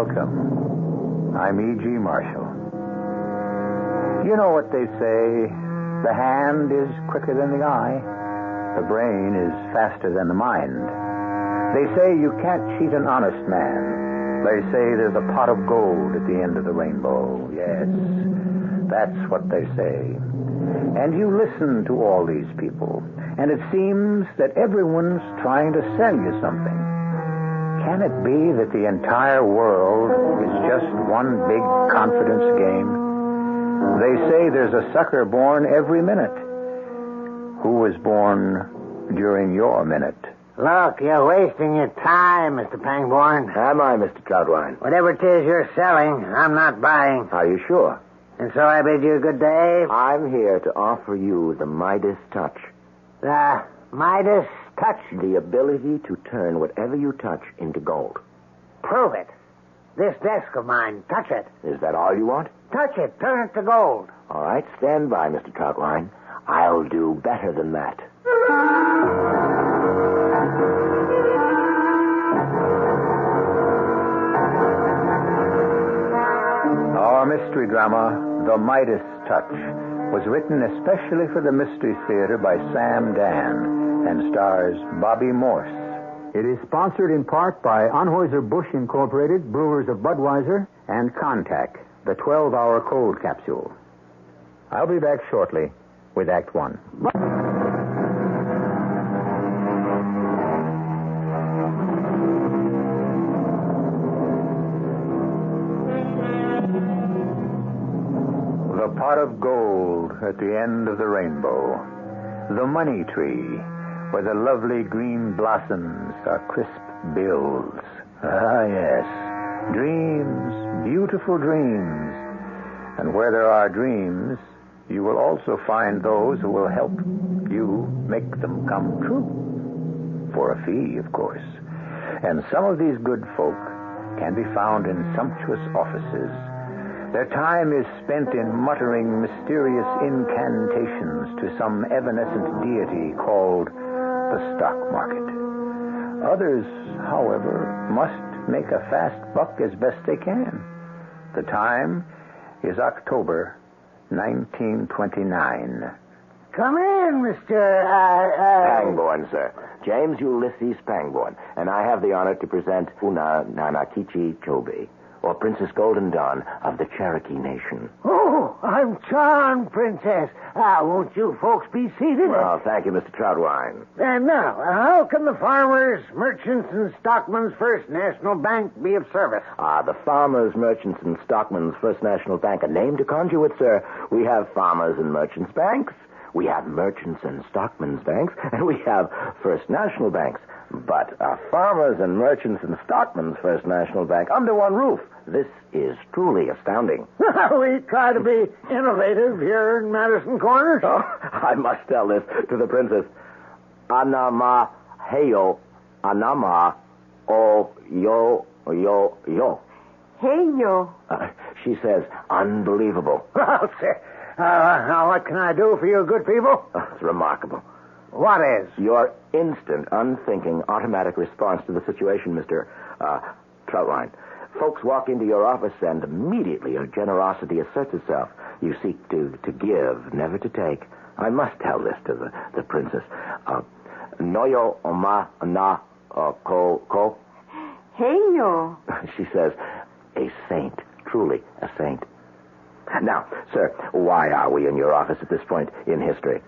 Welcome. I'm E.G. Marshall. You know what they say, the hand is quicker than the eye, the brain is faster than the mind. They say you can't cheat an honest man. They say there's a pot of gold at the end of the rainbow. Yes, that's what they say. And you listen to all these people, and it seems that everyone's trying to sell you something. Can it be that the entire world is just one big confidence game? They say there's a sucker born every minute. Who was born during your minute? Look, you're wasting your time, Mr. Pangborn. Am I, Mr. Troutwine? Whatever it is you're selling, I'm not buying. Are you sure? And so I bid you good day. I'm here to offer you the Midas touch. The Midas touch? The ability to turn whatever you touch into gold. Prove it. This desk of mine, touch it. Is that all you want? Touch it. Turn it to gold. All right, stand by, Mr. Troutwine. I'll do better than that. Our mystery drama, The Midas Touch, was written especially for the Mystery Theater by Sam Dann and stars Bobby Morse. It is sponsored in part by Anheuser-Busch Incorporated, Brewers of Budweiser, and Contact, the 12-hour cold capsule. I'll be back shortly with Act One. The pot of gold at the end of the rainbow. The money tree, where the lovely green blossoms are crisp bills. Ah, yes. Dreams, beautiful dreams. And where there are dreams, you will also find those who will help you make them come true. For a fee, of course. And some of these good folk can be found in sumptuous offices. Their time is spent in muttering mysterious incantations to some evanescent deity called the stock market. Others, however, must make a fast buck as best they can. The time is October 1929. Come in, Mr. Pangborn, sir. James Ulysses Pangborn. And I have the honor to present Una Nanakichi Chobe, or Princess Golden Dawn of the Cherokee Nation. Oh, I'm charmed, Princess. Won't you folks be seated? Well, thank you, Mr. Troutwine. And now, how can the Farmers, Merchants, and Stockmen's First National Bank be of service? The Farmers, Merchants, and Stockmen's First National Bank. A name to conjure with, sir. We have Farmers and Merchants Banks. We have Merchants and Stockmen's Banks. And we have First National Banks. But Farmers and Merchants and Stockmen's First National Bank under one roof. This is truly astounding. We try to be innovative here in Madison Corner. Oh, I must tell this to the princess. Anama heyo, anama o yo yo yo. Hey, yo. She says, unbelievable. Well, sir, now what can I do for you good people? It's remarkable. What is? Your instant, unthinking, automatic response to the situation, Mr. Troutwine. Folks walk into your office and immediately your generosity asserts itself. You seek to give, never to take. I must tell this to the princess. Noyo oma na ko. Hey, yo. She says, a saint, truly a saint. Now, sir, why are we in your office at this point in history?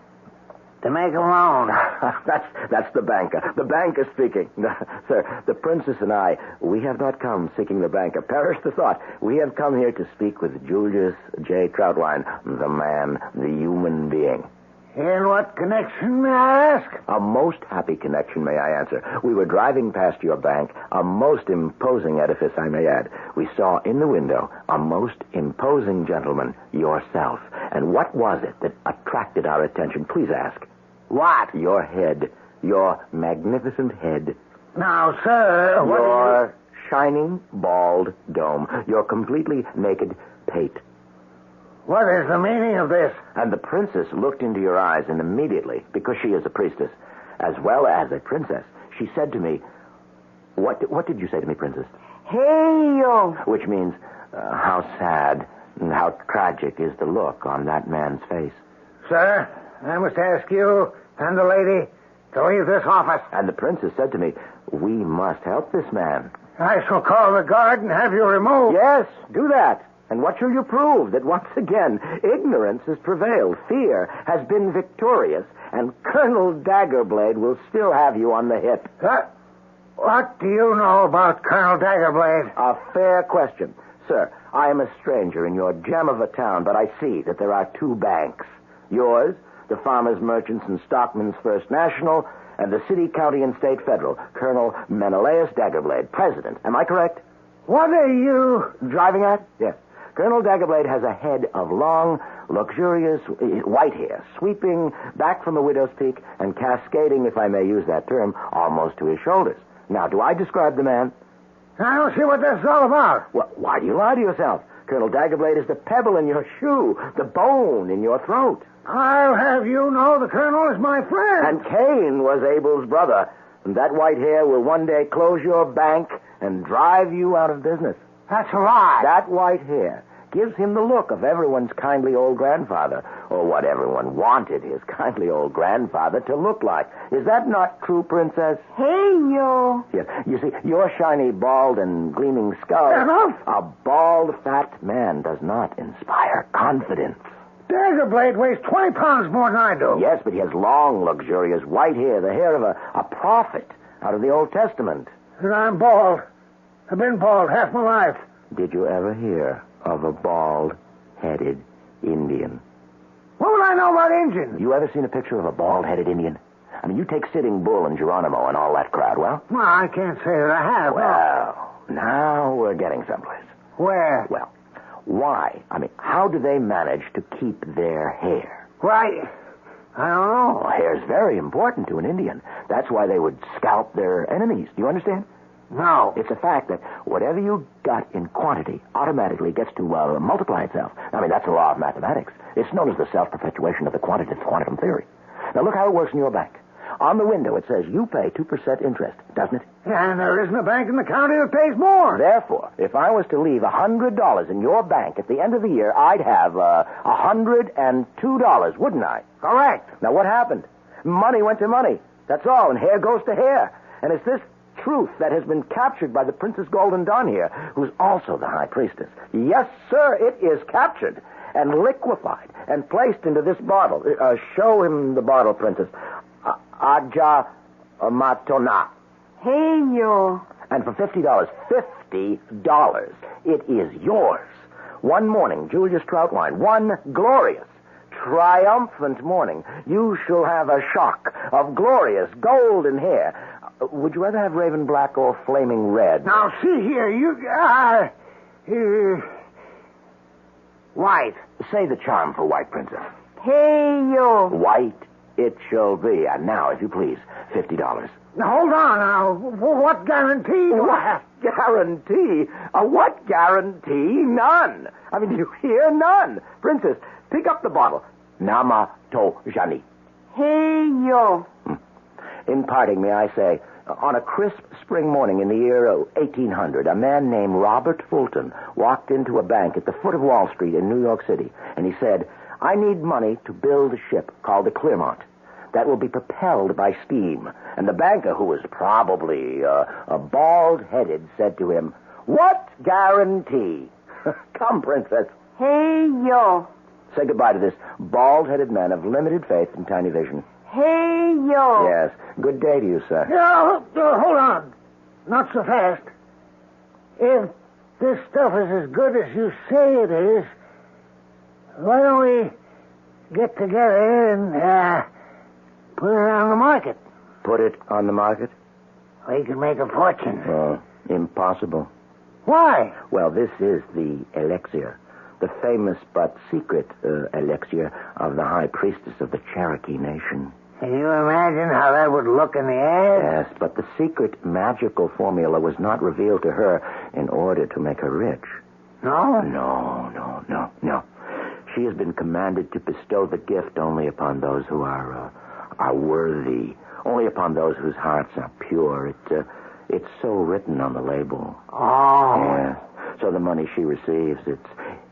To make a loan. That's the banker. The banker speaking. Sir, the princess and I, we have not come seeking the banker. Perish the thought. We have come here to speak with Julius J. Troutwine, the man, the human being. In what connection, may I ask? A most happy connection, may I answer. We were driving past your bank, a most imposing edifice, I may add. We saw in the window a most imposing gentleman, yourself. And what was it that attracted our attention? Please ask. What? Your head. Your magnificent head. Now, sir, what Your shining, bald dome. Your completely naked pate. What is the meaning of this? And the princess looked into your eyes, and immediately, because she is a priestess, as well as a princess, she said to me, What did you say to me, princess? Hey, yo. Which means, how sad and how tragic is the look on that man's face. Sir, I must ask you and the lady to leave this office. And the princess said to me, we must help this man. I shall call the guard and have you removed. Yes, do that. And what shall you prove? That once again, ignorance has prevailed. Fear has been victorious. And Colonel Daggerblade will still have you on the hip. What do you know about Colonel Daggerblade? A fair question. Sir, I am a stranger in your gem of a town, but I see that there are two banks. Yours, the Farmers, Merchants, and Stockmen's First National, and the City, County, and State Federal. Colonel Menelaus Daggerblade, president. Am I correct? What are you driving at? Yes. Colonel Daggerblade has a head of long, luxurious white hair, sweeping back from a widow's peak and cascading, if I may use that term, almost to his shoulders. Now, do I describe the man? I don't see what this is all about. Well, why do you lie to yourself? Colonel Daggerblade is the pebble in your shoe, the bone in your throat. I'll have you know the Colonel is my friend. And Cain was Abel's brother. And that white hair will one day close your bank and drive you out of business. That's a lie. That white hair gives him the look of everyone's kindly old grandfather, or what everyone wanted his kindly old grandfather to look like. Is that not true, Princess? Hey, yo. Yes. You see, your shiny, bald, and gleaming skull... Enough. A bald, fat man does not inspire confidence. Daggerblade weighs 20 pounds more than I do. Yes, but he has long, luxurious white hair, the hair of a prophet out of the Old Testament. And I'm bald. I've been bald half my life. Did you ever hear of a bald-headed Indian? What would I know about Indians? You ever seen a picture of a bald-headed Indian? I mean, you take Sitting Bull and Geronimo and all that crowd, well? Well, I can't say that I have. Well, now we're getting someplace. Where? Well, why? I mean, how do they manage to keep their hair? Why, I don't know. Well, hair's very important to an Indian. That's why they would scalp their enemies. Do you understand? No. It's a fact that whatever you got in quantity automatically gets to multiply itself. I mean, that's the law of mathematics. It's known as the self-perpetuation of the quantitative quantum theory. Now, look how it works in your bank. On the window, it says you pay 2% interest, doesn't it? And there isn't a bank in the county that pays more. Therefore, if I was to leave $100 in your bank at the end of the year, I'd have $102, wouldn't I? Correct. Now, what happened? Money went to money. That's all, and hair goes to hair. And it's this truth that has been captured by the Princess Golden Dawn here, who's also the High Priestess. Yes, sir, it is captured and liquefied and placed into this bottle. Show him the bottle, Princess. Aja Matona. Hey, yo. And for $50, it is yours. One morning, Julius Troutwine, one glorious, triumphant morning, you shall have a shock of glorious golden hair. Would you rather have raven black or flaming red? Now, see here, white. Say the charm for white, Princess. Hey, yo. White it shall be. And now, if you please, $50. Now, hold on now. What guarantee do I have? Guarantee? What guarantee? None. I mean, do you hear? None. Princess, pick up the bottle. Nama to Jani. Hey, yo. In parting, may I say, on a crisp spring morning in the year 1800, a man named Robert Fulton walked into a bank at the foot of Wall Street in New York City, and he said, I need money to build a ship called the Clermont that will be propelled by steam. And the banker, who was probably a bald-headed, said to him, what guarantee? Come, Princess. Hey, yo. Say goodbye to this bald-headed man of limited faith and tiny vision. Hey, yo. Yes. Good day to you, sir. Yeah, hold on. Not so fast. If this stuff is as good as you say it is, why don't we get together and put it on the market? Put it on the market? We can make a fortune. Oh, impossible. Why? Well, this is the elixir. The famous but secret elixir of the High Priestess of the Cherokee Nation. Can you imagine how that would look in the ad? Yes, but the secret magical formula was not revealed to her in order to make her rich. No? No. She has been commanded to bestow the gift only upon those who are worthy, only upon those whose hearts are pure. It's so written on the label. Oh. Yeah. So the money she receives,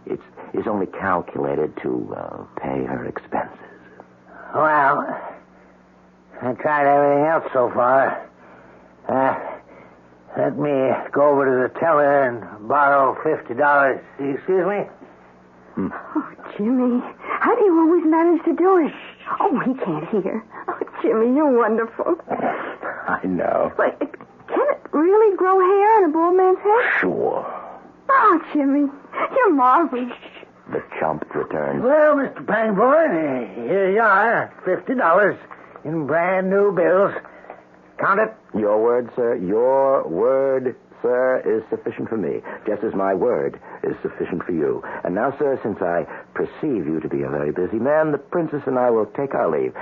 it's only calculated to pay her expenses. Well, I tried everything else so far. Let me go over to the teller and borrow $50. Excuse me? Oh, Jimmy, how do you always manage to do it? Oh, he can't hear. Oh, Jimmy, you're wonderful. I know. But can it really grow hair on a bald man's head? Sure. Oh, Jimmy, you're marvelous. The chump returns. Well, Mr. Pangborn, here you are. $50 in brand new bills. Count it. Your word, sir. Your word, sir, is sufficient for me, just as my word is sufficient for you. And now, sir, since I perceive you to be a very busy man, the princess and I will take our leave.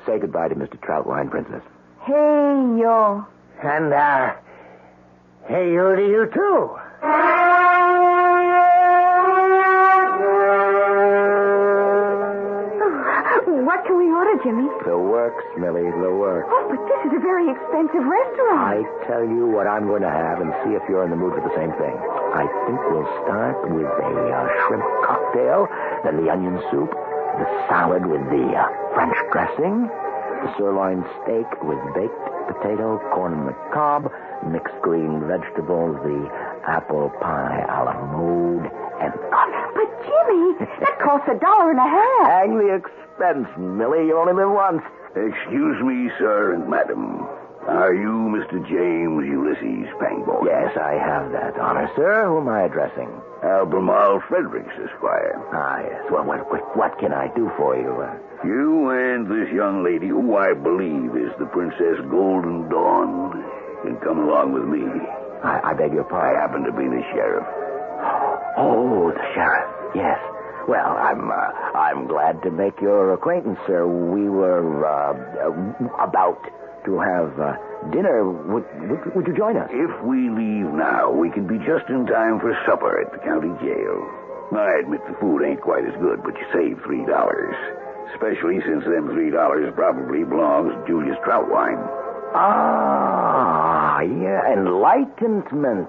Say goodbye to Mr. Troutwine, princess. Hey, yo. And, hey, you to you, too. What can we order, Jimmy? The works, Millie, the works. Oh, but this is a very expensive restaurant. I tell you what I'm going to have and see if you're in the mood for the same thing. I think we'll start with a shrimp cocktail, then the onion soup, the salad with the French dressing, the sirloin steak with baked potato, corn on the cob, mixed green vegetables, the apple pie a la mode, and coffee. But, Jimmy, that costs $1.50. Hang the expense, Millie. You only live once. Excuse me, sir and madam. Are you Mr. James Ulysses Pangborn? Yes, I have that honor, sir. Who am I addressing? Albemarle Fredericks, Esquire. Ah, yes. Well, what can I do for you? You and this young lady, who I believe is the Princess Golden Dawn, can come along with me. I beg your I pardon. happen to be the sheriff. Oh, the sheriff. Yes. Well, I'm glad to make your acquaintance, sir. We were about to have dinner. Would you join us? If we leave now, we can be just in time for supper at the county jail. I admit the food ain't quite as good, but you save $3. Especially since them $3 probably belongs to Julius Troutwine. Ah, yeah, enlightenment.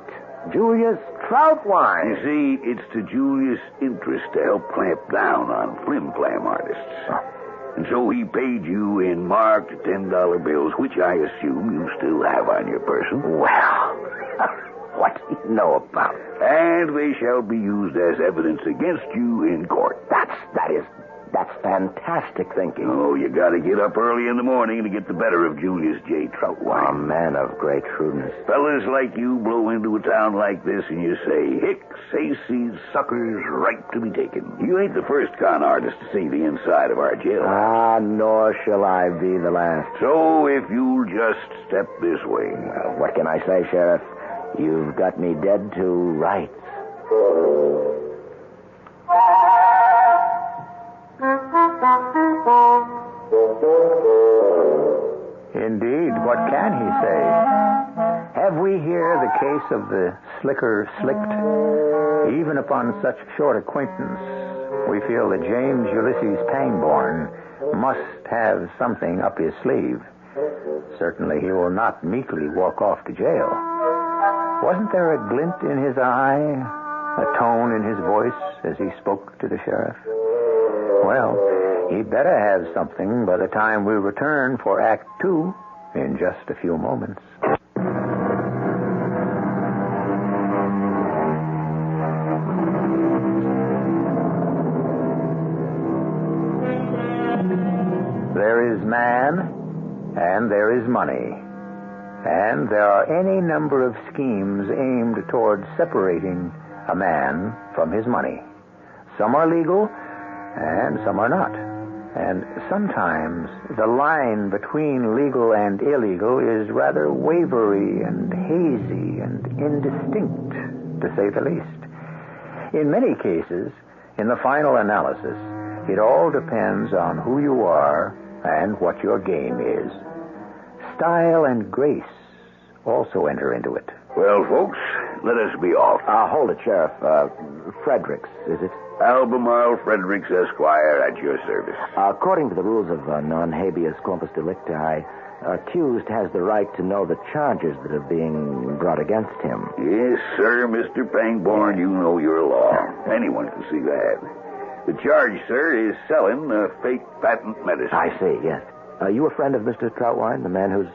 Julius Troutwine. You see, it's to Julius' interest to help clamp down on flim-flam artists. And so he paid you in marked $10 bills, which I assume you still have on your person. Well, what do you know about it? And they shall be used as evidence against you in court. That's fantastic thinking. Oh, you gotta get up early in the morning to get the better of Julius J. Troutwine. A man of great shrewdness. Fellas like you blow into a town like this and you say, Hicks, hayseed, suckers, ripe to be taken. You ain't the first con artist to see the inside of our jail. Nor shall I be the last. So if you'll just step this way. Well, what can I say, Sheriff? You've got me dead to rights. Indeed, what can he say? Have we here the case of the slicker slicked? Even upon such short acquaintance, we feel that James Ulysses Pangborn must have something up his sleeve. Certainly he will not meekly walk off to jail. Wasn't there a glint in his eye, a tone in his voice as he spoke to the sheriff? Well, he'd better have something by the time we return for Act 2 in just a few moments. There is man, and there is money. And there are any number of schemes aimed towards separating a man from his money. Some are legal, and some are not. And sometimes the line between legal and illegal is rather wavery and hazy and indistinct, to say the least. In many cases, in the final analysis, it all depends on who you are and what your game is. Style and grace also enter into it. Well, folks, let us be off. Hold it, Sheriff. Fredericks, is it? Albemarle Fredericks, Esquire, at your service. According to the rules of non-habeas corpus delicti, accused has the right to know the charges that are being brought against him. Yes, sir, Mr. Pangborn, you know your law. Anyone can see that. The charge, sir, is selling fake patent medicine. I see, yes. Are you a friend of Mr. Troutwine, the man who's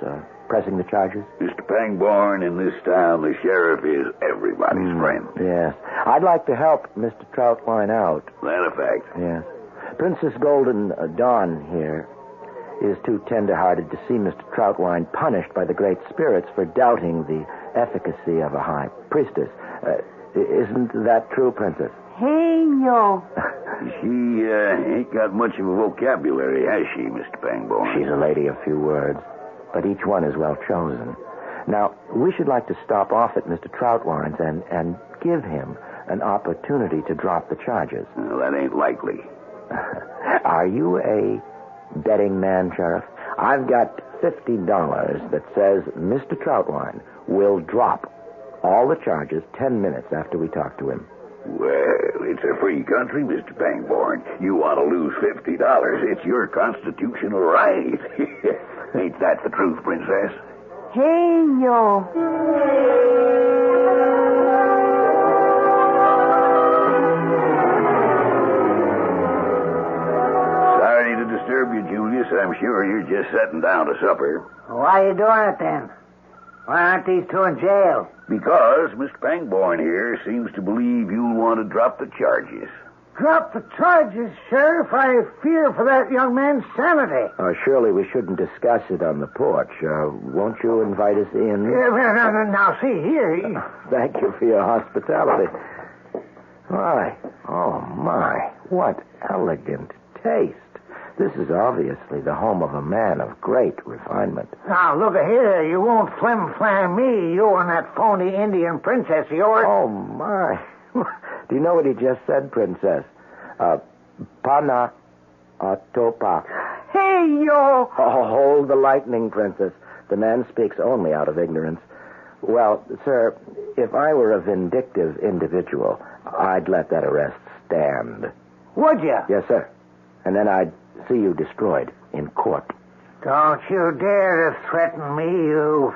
pressing the charges? Mr. Pangborn, in this town, the sheriff is everybody's friend. Yes. I'd like to help Mr. Troutwine out. That a fact. Yes. Princess Golden Dawn here is too tender-hearted to see Mr. Troutwine punished by the great spirits for doubting the efficacy of a high priestess. Isn't that true, Princess? Hey, yo. She ain't got much of a vocabulary, has she, Mr. Pangborn? She's a lady of few words, but each one is well chosen. Now, we should like to stop off at Mr. Troutwine's and give him an opportunity to drop the charges. Well, that ain't likely. Are you a betting man, Sheriff? I've got $50 that says Mr. Troutwine will drop all the charges 10 minutes after we talk to him. Well, it's a free country, Mr. Pangborn. You want to lose $50. It's your constitutional right. Ain't that the truth, Princess? Hey, yo. Sorry to disturb you, Julius. I'm sure you're just setting down to supper. Why are you doing it then? Why aren't these two in jail? Because Mr. Pangborn here seems to believe you'll want to drop the charges. Drop the charges, Sheriff. I fear for that young man's sanity. Surely we shouldn't discuss it on the porch. Won't you invite us in? Now, see here. Thank you for your hospitality. Why, oh, my, what elegant taste. This is obviously the home of a man of great refinement. Now, look here. You won't flim-flam me, you and that phony Indian princess of yours. Oh, my. Do you know what he just said, Princess? Pana atopa. Hey, yo. Oh, hold the lightning, Princess. The man speaks only out of ignorance. Well, sir, if I were a vindictive individual, I'd let that arrest stand. Would you? Yes, sir. And then I'd see you destroyed in court. Don't you dare to threaten me, you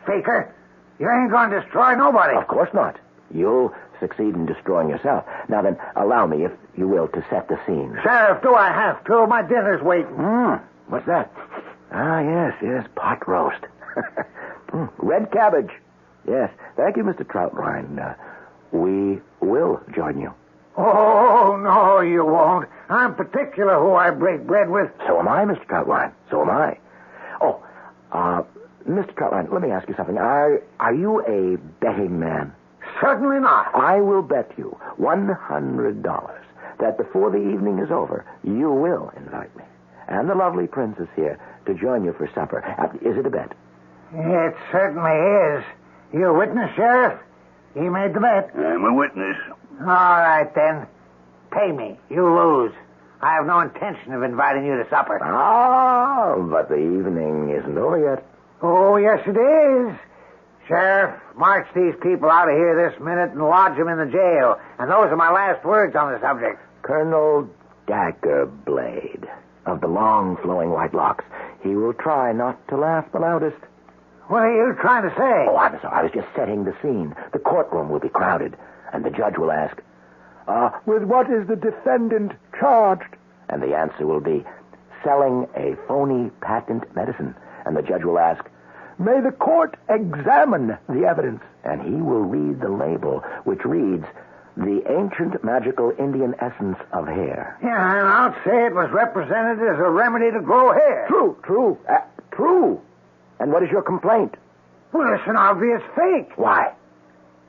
faker. You ain't going to destroy nobody. Of course not. You'll succeed in destroying yourself. Now then, allow me, if you will, to set the scene. Sheriff, do I have to? My dinner's waiting. What's that? Ah, yes, pot roast. Red cabbage. Yes, thank you, Mr. Troutwine. We will join you. Oh, no, you won't. I'm particular who I break bread with. So am I, Mr. Troutwine. So am I. Oh, Mr. Troutwine, let me ask you something. Are you a betting man? Certainly not. I will bet you $100 that before the evening is over, you will invite me and the lovely princess here to join you for supper. Is it a bet? It certainly is. You a witness, Sheriff? He made the bet. I'm a witness. All right, then. Pay me. You lose. I have no intention of inviting you to supper. But the evening isn't over yet. Oh, yes, it is. Sheriff, march these people out of here this minute and lodge them in the jail. And those are my last words on the subject. Colonel Daggerblade, of the long flowing white locks. He will try not to laugh the loudest. What are you trying to say? Oh, I'm sorry. I was just setting the scene. The courtroom will be crowded, and the judge will ask, with what is the defendant charged? And the answer will be, selling a phony patent medicine. And the judge will ask, may the court examine the evidence? And he will read the label, which reads, the ancient magical Indian essence of hair. Yeah, and I'll say it was represented as a remedy to grow hair. True. True. And what is your complaint? Well, it's an obvious fake. Why?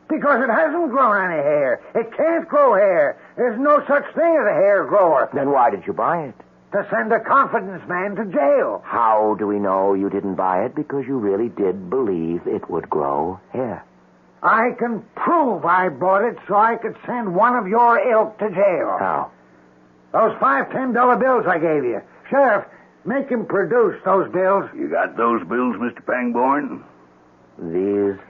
Because it hasn't grown any hair. It can't grow hair. There's no such thing as a hair grower. Then why did you buy it? To send a confidence man to jail. How do we know you didn't buy it? Because you really did believe it would grow hair. I can prove I bought it so I could send one of your ilk to jail. How? Those $5 $10 bills I gave you. Sheriff, make him produce those bills. You got those bills, Mr. Pangborn? These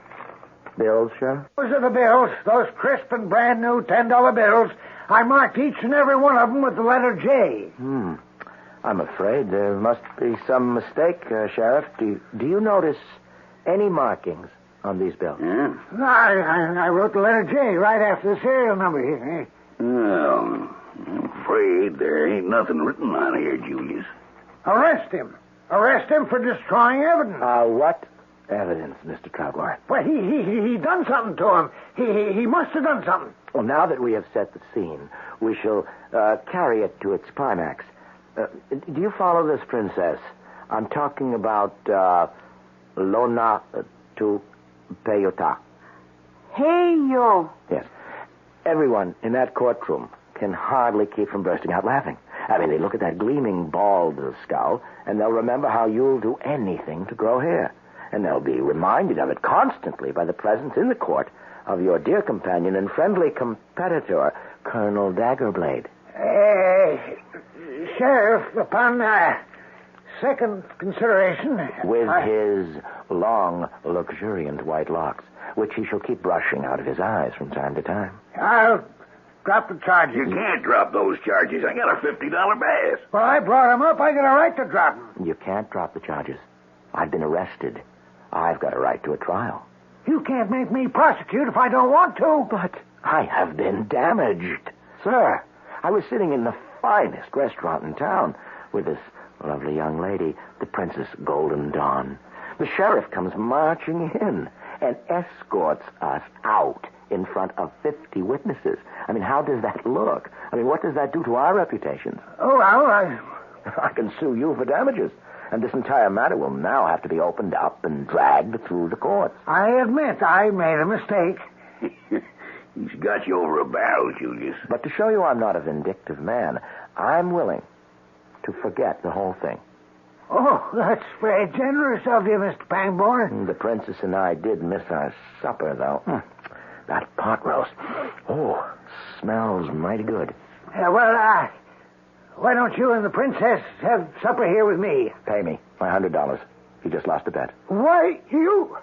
bills, Sheriff? Those are the bills, those crisp and brand new $10 bills. I marked each and every one of them with the letter J. I'm afraid there must be some mistake, Sheriff. Do you notice any markings on these bills? Yeah? I wrote the letter J right after the serial number here. Well, I'm afraid there ain't nothing written on here, Julius. Arrest him. Arrest him for destroying evidence. What evidence, Mr. Troutwine? Well, he done something to him. He must have done something. Well, now that we have set the scene, we shall carry it to its climax. Do you follow this, Princess? I'm talking about Lona to Peyota. Hey, yo. Yes. Everyone in that courtroom can hardly keep from bursting out laughing. I mean, they look at that gleaming bald skull, and they'll remember how you'll do anything to grow hair. And they'll be reminded of it constantly by the presence in the court of your dear companion and friendly competitor, Colonel Daggerblade. Sheriff, upon second consideration... With his long, luxuriant white locks, which he shall keep brushing out of his eyes from time to time. I'll drop the charges. You can't drop those charges. I got a $50 bass. Well, I brought him up. I got a right to drop him. You can't drop the charges. I've been arrested. I've got a right to a trial. You can't make me prosecute if I don't want to. But I have been damaged. Sir, I was sitting in the finest restaurant in town with this lovely young lady, the Princess Golden Dawn. The sheriff comes marching in and escorts us out in front of 50 witnesses. I mean, how does that look? I mean, what does that do to our reputations? Oh, well, I can sue you for damages. And this entire matter will now have to be opened up and dragged through the courts. I admit I made a mistake. He's got you over a barrel, Julius. But to show you I'm not a vindictive man, I'm willing to forget the whole thing. Oh, that's very generous of you, Mr. Pangborn. The princess and I did miss our supper, though. That pot roast. Oh, smells mighty good. Why don't you and the princess have supper here with me? Pay me my $100. You just lost a bet. Why, you...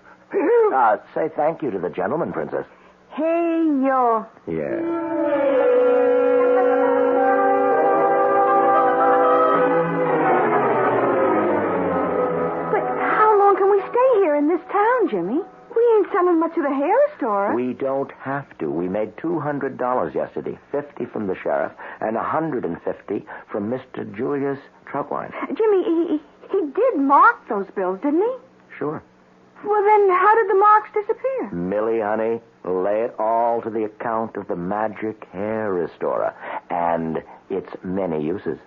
Say thank you to the gentleman, Princess. Hey, yo. Yeah. But how long can we stay here in this town, Jimmy? We ain't selling much at the hair store. We don't have to. We made $200 yesterday. 50 from the sheriff and 150 from Mr. Julius Troutwine. Jimmy, he did mark those bills, didn't he? Sure. Well, then how did the marks disappear? Millie, honey, lay it all to the account of the magic hair restorer and its many uses.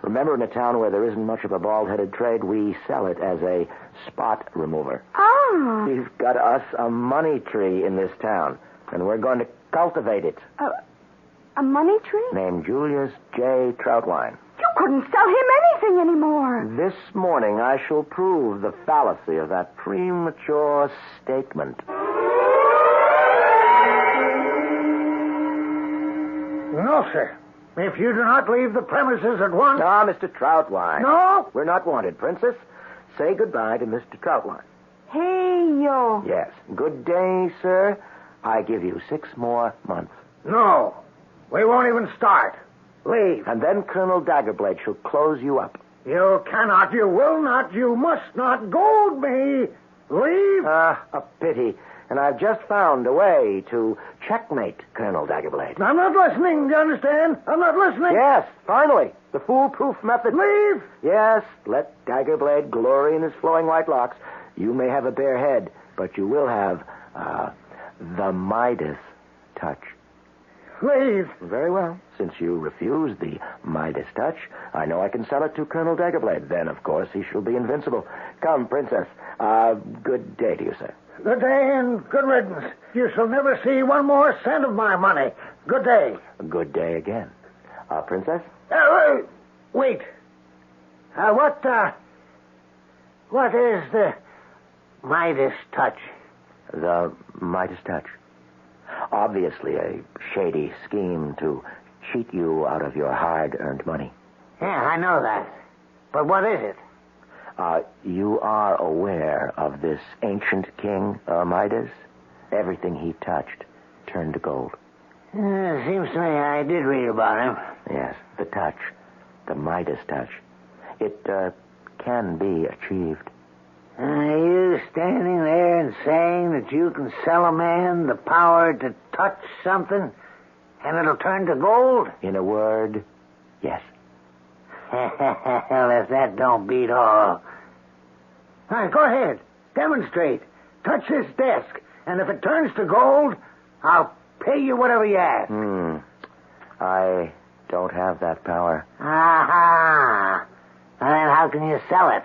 Remember, in a town where there isn't much of a bald-headed trade, we sell it as a spot remover. Oh. We've got us a money tree in this town, and we're going to cultivate it. A money tree? Named Julius J. Troutwine. You couldn't sell him anything anymore. This morning, I shall prove the fallacy of that premature statement. No, sir. If you do not leave the premises at once... Ah, Mr. Troutwine. No? We're not wanted, Princess. Say goodbye to Mr. Troutwine. Hey, yo. Yes. Good day, sir. I give you 6 more months. No. We won't even start. Leave. And then Colonel Daggerblade shall close you up. You cannot, you will not, you must not goad me. Leave. A pity. And I've just found a way to checkmate Colonel Daggerblade. I'm not listening, do you understand? I'm not listening. Yes, finally. The foolproof method. Leave. Yes, let Daggerblade glory in his flowing white locks. You may have a bare head, but you will have, the Midas touch. Leave. Very well. Since you refuse the Midas touch, I know I can sell it to Colonel Daggerblade. Then, of course, he shall be invincible. Come, Princess. Good day to you, sir. Good day and good riddance. You shall never see one more cent of my money. Good day. Good day again. Princess? Wait. What is the Midas touch? The Midas touch. Obviously a shady scheme to cheat you out of your hard-earned money. Yeah, I know that. But what is it? You are aware of this ancient king, Midas? Everything he touched turned to gold. Seems to me I did read about him. Yes, the touch. The Midas touch. It can be achieved. Are you standing there and saying that you can sell a man the power to touch something and it'll turn to gold? In a word, yes. Well, if that don't beat all. All right, go ahead. Demonstrate. Touch this desk. And if it turns to gold, I'll pay you whatever you ask. I don't have that power. Aha. And then how can you sell it?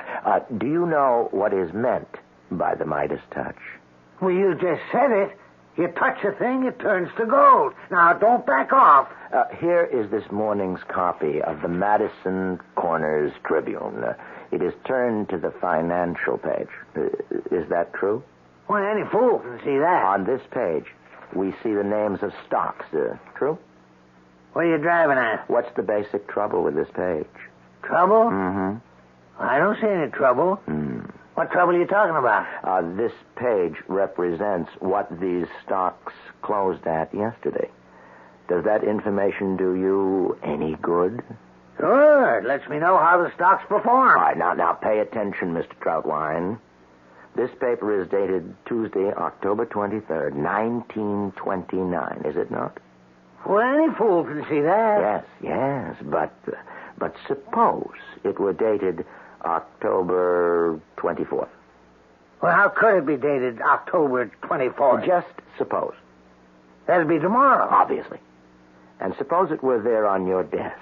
Do you know what is meant by the Midas touch? Well, you just said it. You touch a thing, it turns to gold. Now, don't back off. Here is this morning's copy of the Madison Corners Tribune. It is turned to the financial page. Is that true? Well, any fool can see that. On this page, we see the names of stocks. True? What are you driving at? What's the basic trouble with this page? Trouble? Mm-hmm. I don't see any trouble. What trouble are you talking about? This page represents what these stocks closed at yesterday. Does that information do you any good? Sure. It lets me know how the stocks perform. All right, now pay attention, Mr. Troutwine. This paper is dated Tuesday, October 23rd, 1929, is it not? Well, any fool can see that. Yes, but suppose it were dated October 24th. Well, how could it be dated October 24th? Just suppose. That'd be tomorrow. Obviously. And suppose it were there on your desk.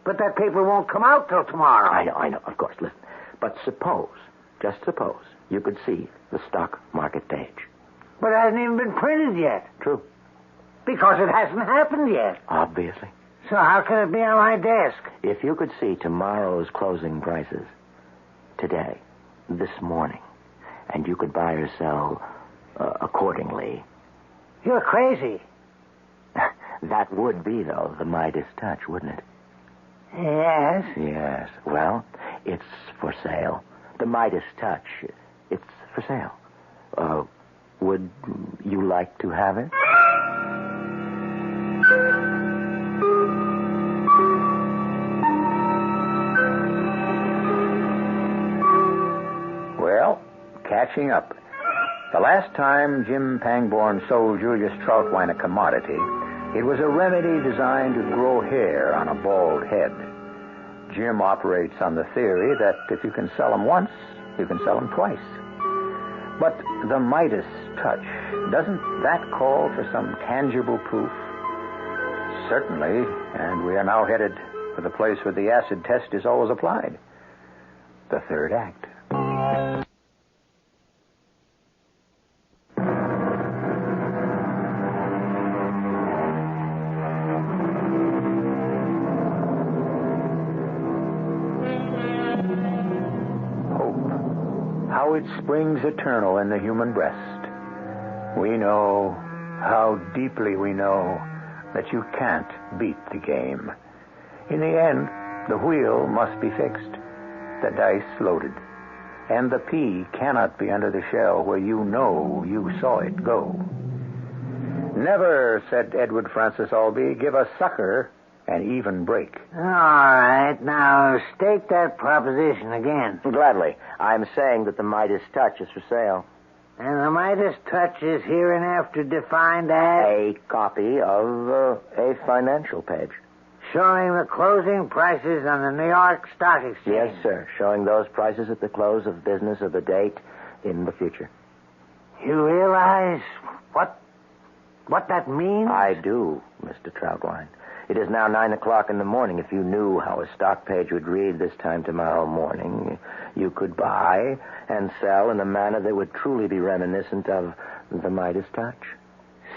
But that paper won't come out till tomorrow. I know, of course, listen. But suppose, just suppose, you could see the stock market page. But it hasn't even been printed yet. True. Because it hasn't happened yet. Obviously. So how can it be on my desk? If you could see tomorrow's closing prices, today, this morning, and you could buy or sell accordingly. You're crazy. That would be, though, the Midas touch, wouldn't it? Yes. Yes. Well, it's for sale. The Midas touch, it's for sale. Would you like to have it? Well, catching up. The last time Jim Pangborn sold Julius Troutwine a commodity, it was a remedy designed to grow hair on a bald head. Jim operates on the theory that if you can sell them once, you can sell them twice. But the Midas touch, doesn't that call for some tangible proof? Certainly, and we are now headed for the place where the acid test is always applied. The third act. How it springs eternal in the human breast. We know, how deeply we know, that you can't beat the game. In the end, the wheel must be fixed, the dice loaded, and the pea cannot be under the shell where you know you saw it go. Never, said Edward Francis Albee, give a sucker an even break. All right, now state that proposition again. Gladly. I'm saying that the Midas touch is for sale. And the Midas touch is hereinafter defined as? A copy of a financial page. Showing the closing prices on the New York Stock Exchange. Yes, sir. Showing those prices at the close of business of the date in the future. You realize what that means? I do, Mr. Troutwine. It is now 9 o'clock in the morning. If you knew how a stock page would read this time tomorrow morning, you could buy and sell in a manner that would truly be reminiscent of the Midas touch.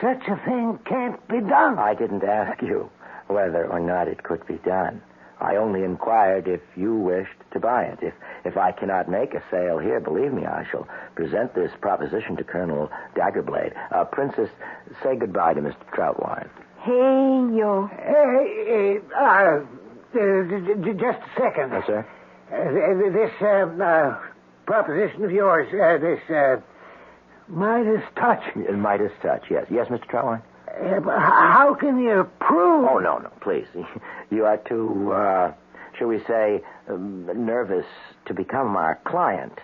Such a thing can't be done. I didn't ask you whether or not it could be done. I only inquired if you wished to buy it. If I cannot make a sale here, believe me, I shall present this proposition to Colonel Daggerblade. Princess, say goodbye to Mr. Troutwine. Hey, yo. Just a second. Yes, sir? This proposition of yours, Midas touch. Midas touch, yes. Yes, Mr. Troutwine? But how can you prove... Oh, no, please. You are too, shall we say, nervous to become our client.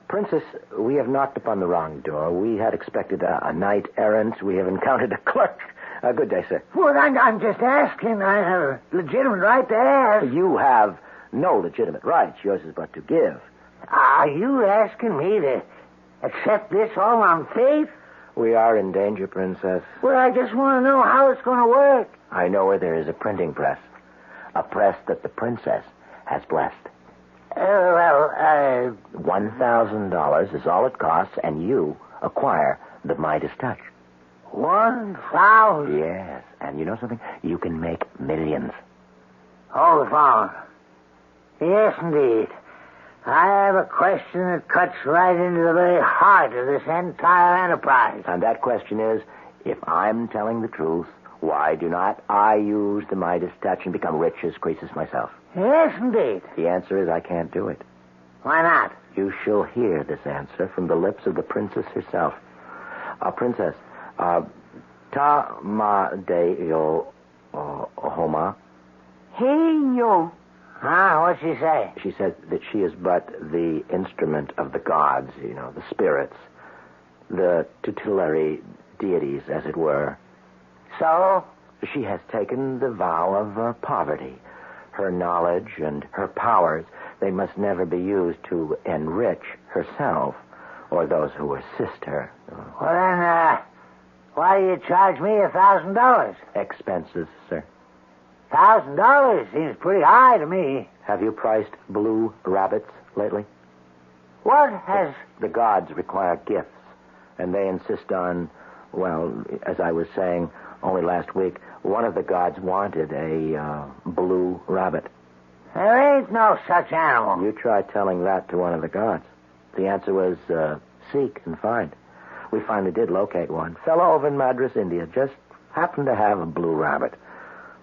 Princess, we have knocked upon the wrong door. We had expected a knight errant. We have encountered a clerk. Good day, sir. Well, I'm just asking. I have a legitimate right to ask. You have no legitimate rights. Yours is but to give. Are you asking me to accept this all on faith? We are in danger, Princess. Well, I just want to know how it's going to work. I know where there is a printing press. A press that the princess has blessed. $1,000 is all it costs, and you acquire the Midas touch. 1,000? Yes, and you know something? You can make millions. Hold the phone. Yes, indeed. I have a question that cuts right into the very heart of this entire enterprise. And that question is, if I'm telling the truth, why do not I use the Midas touch and become rich as Croesus myself? Yes, indeed. The answer is I can't do it. Why not? You shall hear this answer from the lips of the princess herself. Princess, ta ma de yo homa. Hey, yo. Huh? What'd she say? She said that she is but the instrument of the gods, the spirits, the tutelary deities, as it were. So? She has taken the vow of poverty. Her knowledge and her powers, they must never be used to enrich herself or those who assist her. Well, then, why do you charge me $1,000? Expenses, sir. $1,000 seems pretty high to me. Have you priced blue rabbits lately? What has... The gods require gifts, and they insist on, well, as I was saying only last week, one of the gods wanted a blue rabbit. There ain't no such animal. You try telling that to one of the gods. The answer was seek and find. We finally did locate one. Fellow over in Madras, India, just happened to have a blue rabbit.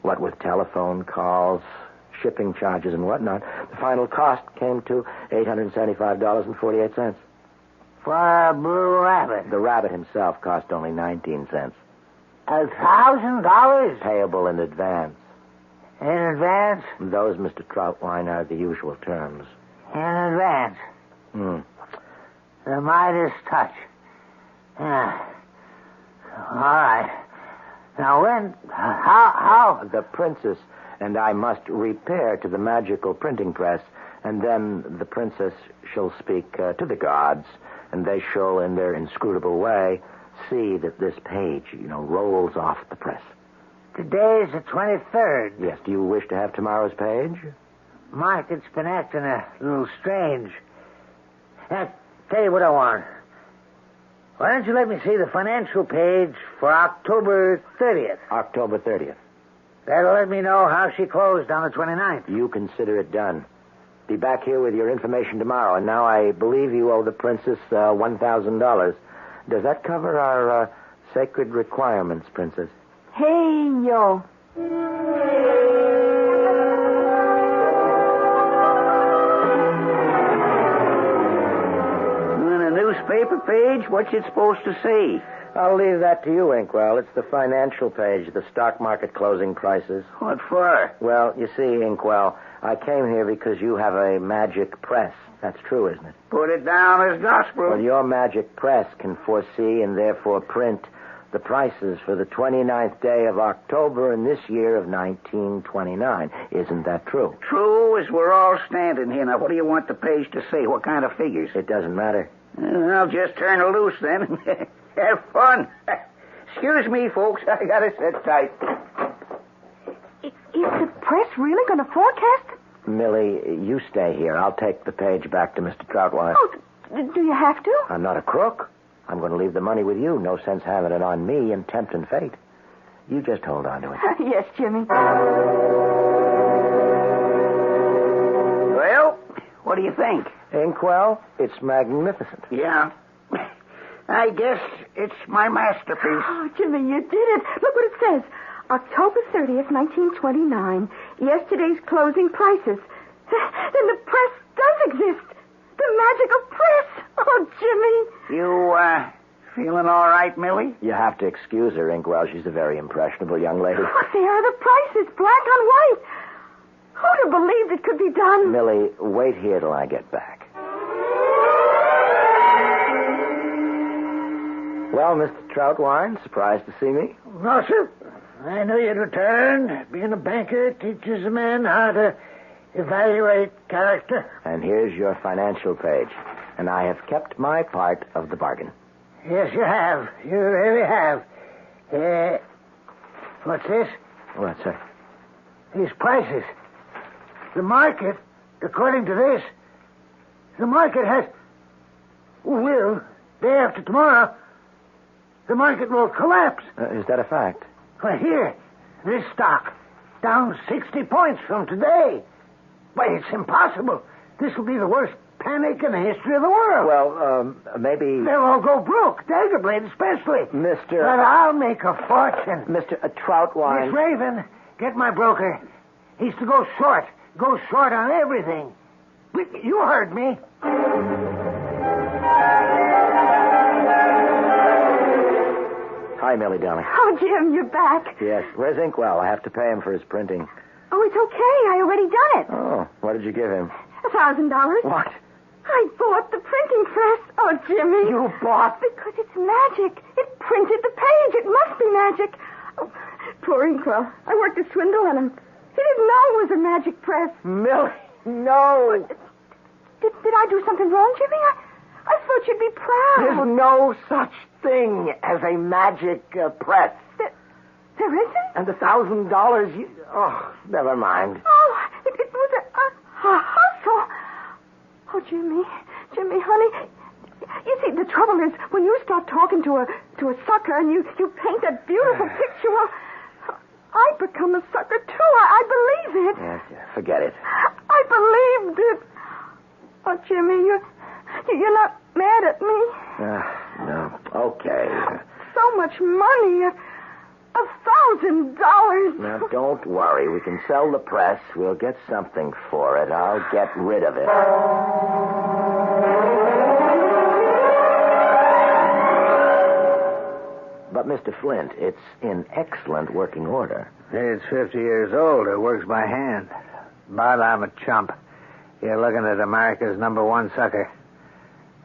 What with telephone calls, shipping charges, and whatnot, the final cost came to $875.48. For a blue rabbit? The rabbit himself cost only 19 cents. $1,000? Payable in advance. In advance? Those, Mr. Troutwine, are the usual terms. In advance? The Midas touch. Yeah. All right. Now, how? The princess and I must repair to the magical printing press, and then the princess shall speak to the gods, and they shall, in their inscrutable way, see that this page, rolls off the press. Today's the 23rd. Yes, do you wish to have tomorrow's page? Market's been acting a little strange. Tell you what I want. Why don't you let me see the financial page for October 30th? October 30th. That'll let me know how she closed on the 29th. You consider it done. Be back here with your information tomorrow, and now I believe you owe the princess $1,000. Does that cover our sacred requirements, Princess? Hey, yo. Newspaper page? What's it supposed to say? I'll leave that to you, Inkwell. It's the financial page, the stock market closing prices. What for? Well, you see, Inkwell, I came here because you have a magic press. That's true, isn't it? Put it down as gospel. Well, your magic press can foresee and therefore print the prices for the 29th day of October in this year of 1929. Isn't that true? True as we're all standing here. Now, what do you want the page to say? What kind of figures? It doesn't matter. I'll just turn it loose then. Have fun. Excuse me, folks. I gotta sit tight. Is the press really going to forecast? Millie, you stay here. I'll take the page back to Mr. Troutwine. Oh, do you have to? I'm not a crook. I'm going to leave the money with you. No sense having it on me and tempting fate. You just hold on to it. Yes, Jimmy. Well, what do you think? Inkwell, it's magnificent. Yeah. I guess it's my masterpiece. Oh, Jimmy, you did it. Look what it says. October 30th, 1929. Yesterday's closing prices. Then the press does exist. The magical press. Oh, Jimmy. You, feeling all right, Millie? You have to excuse her, Inkwell. She's a very impressionable young lady. Oh, there are the prices, black on white. Who'd have believed it could be done? Millie, wait here till I get back. Well, Mr. Troutwine, surprised to see me? No, sir. I knew you'd return. Being a banker teaches a man how to evaluate character. And here's your financial page. And I have kept my part of the bargain. Yes, you have. You really have. What's this? What's that? These prices. The market, according to this, the market has... Well, day after tomorrow, the market will collapse. Is that a fact? Well, here, this stock, down 60 points from today. But it's impossible. This will be the worst panic in the history of the world. Well, maybe... They'll all go broke, Daggerblade especially. Mr. But I'll make a fortune. Mr. Troutwine... Miss Raven, get my broker. He's to go short. Go short on everything. You heard me. Hi, Millie, darling. Oh, Jim, you're back. Yes. Where's Inkwell? I have to pay him for his printing. Oh, it's okay. I already done it. Oh, what did you give him? $1,000. What? I bought the printing press. Oh, Jimmy. You bought... Because it's magic. It printed the page. It must be magic. Oh, poor Inkwell. I worked a swindle on him. He didn't know it was a magic press. Millie, no. Did I do something wrong, Jimmy? I thought you'd be proud. There's no such thing as a magic press. There isn't? And the $1,000 you... Oh, never mind. Oh, it was a hustle. Oh, Jimmy, honey. You see, the trouble is, when you start talking to a sucker and you paint that beautiful picture, well, I become a sucker, too. I believe it. Yes, forget it. I believed it. Oh, Jimmy, you're not mad at me? No. Okay. So much money. $1,000. Now, don't worry. We can sell the press. We'll get something for it. I'll get rid of it. But, Mr. Flint, it's in excellent working order. It's 50 years old. It works by hand. But I'm a chump. You're looking at America's #1 sucker.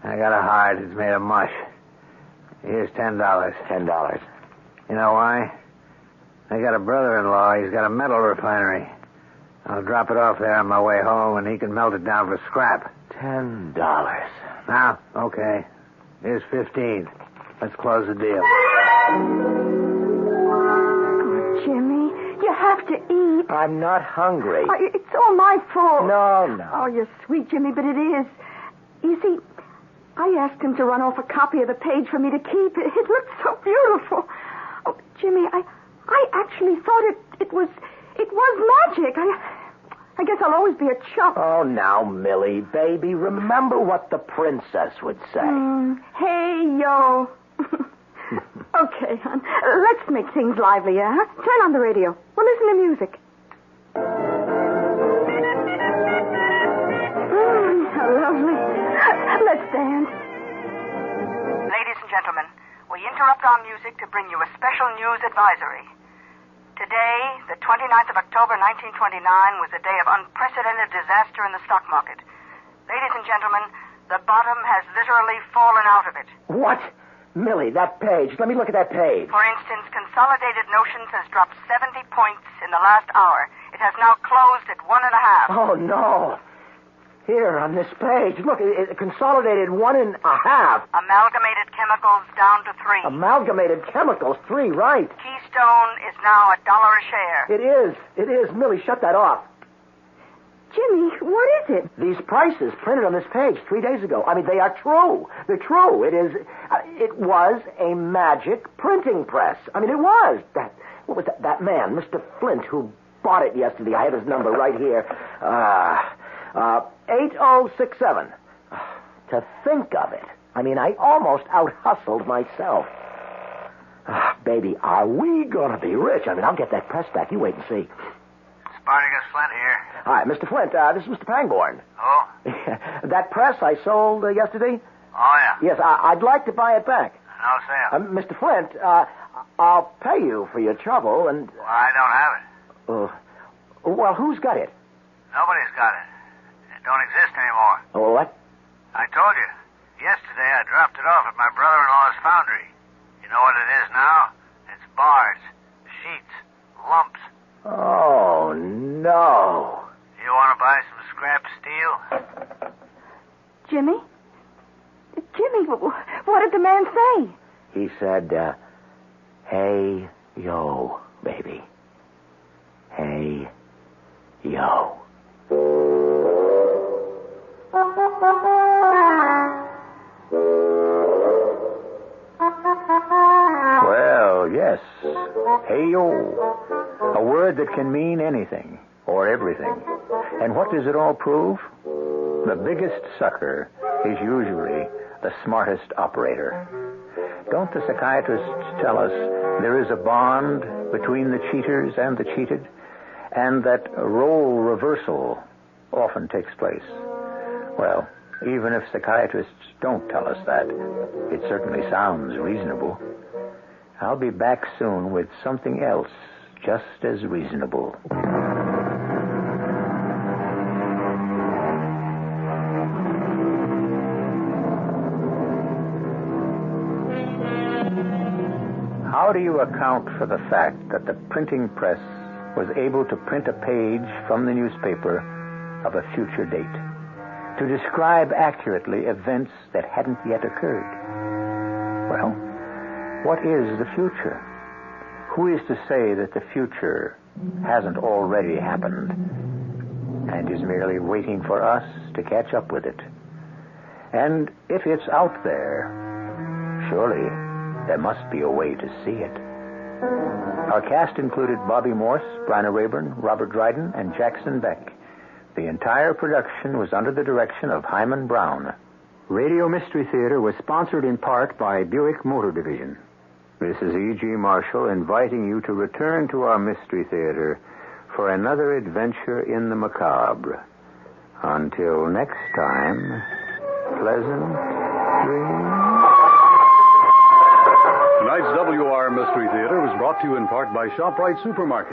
I got a heart. It's made of mush. Here's $10. $10. You know why? I got a brother-in-law. He's got a metal refinery. I'll drop it off there on my way home, and he can melt it down for scrap. $10. Now, okay. Here's 15. Let's close the deal. Oh, Jimmy, you have to eat. I'm not hungry. It's all my fault. No. Oh, you're sweet, Jimmy, but it is. You see, I asked him to run off a copy of the page for me to keep. It looked so beautiful. Oh, Jimmy, I actually thought it was magic. I guess I'll always be a chump. Oh, now, Millie, baby, remember what the princess would say. Hey, yo. Okay, hon. Let's make things livelier, huh? Turn on the radio. We'll listen to music. How lovely. Let's dance. Ladies and gentlemen, we interrupt our music to bring you a special news advisory. Today, the 29th of October, 1929, was a day of unprecedented disaster in the stock market. Ladies and gentlemen, the bottom has literally fallen out of it. What? Millie, that page. Let me look at that page. For instance, Consolidated Notions has dropped 70 points in the last hour. It has now closed at 1.5. Oh, no. Here, on this page. Look, Consolidated 1.5. Amalgamated Chemicals down to 3. Amalgamated Chemicals, 3, right. Keystone is now $1 a share. It is. Millie, shut that off. Jimmy, what is it? These prices printed on this page 3 days ago. I mean, they are true. They're true. It was a magic printing press. I mean, it was. What was that? That man, Mr. Flint, who bought it yesterday. I have his number right here. 8067. To think of it. I mean, I almost out-hustled myself. Baby, are we going to be rich? I mean, I'll get that press back. You wait and see. Spartacus Flint here. Hi, Mr. Flint. This is Mr. Pangborn. Oh? That press I sold yesterday, Oh, yeah. Yes, I'd like to buy it back. No sale. Mr. Flint, I'll pay you for your trouble, and... Well, I don't have it. Well, who's got it? Nobody's got it. It don't exist anymore. Oh, what? I told you. Yesterday I dropped it off at my brother-in-law's foundry. You know what it is now? It's bars, sheets, lumps. Oh, no. You want to buy some scrap steel? Jimmy? Jimmy, what did the man say? He said, hey, yo, baby. Hey, yo. Well, yes. Hey-yo. A word that can mean anything or everything. And what does it all prove? The biggest sucker is usually the smartest operator. Don't the psychiatrists tell us there is a bond between the cheaters and the cheated, and that role reversal often takes place? Well, even if psychiatrists don't tell us that, it certainly sounds reasonable. I'll be back soon with something else just as reasonable. How do you account for the fact that the printing press was able to print a page from the newspaper of a future date to describe accurately events that hadn't yet occurred? Well, what is the future? Who is to say that the future hasn't already happened and is merely waiting for us to catch up with it? And if it's out there, surely there must be a way to see it. Our cast included Bobby Morse, Bryna Raeburn, Robert Dryden, and Jackson Beck. The entire production was under the direction of Hyman Brown. Radio Mystery Theater was sponsored in part by Buick Motor Division. This is E.G. Marshall inviting you to return to our Mystery Theater for another adventure in the macabre. Until next time, pleasant dreams. Tonight's WR Mystery Theater was brought to you in part by ShopRite Supermarket.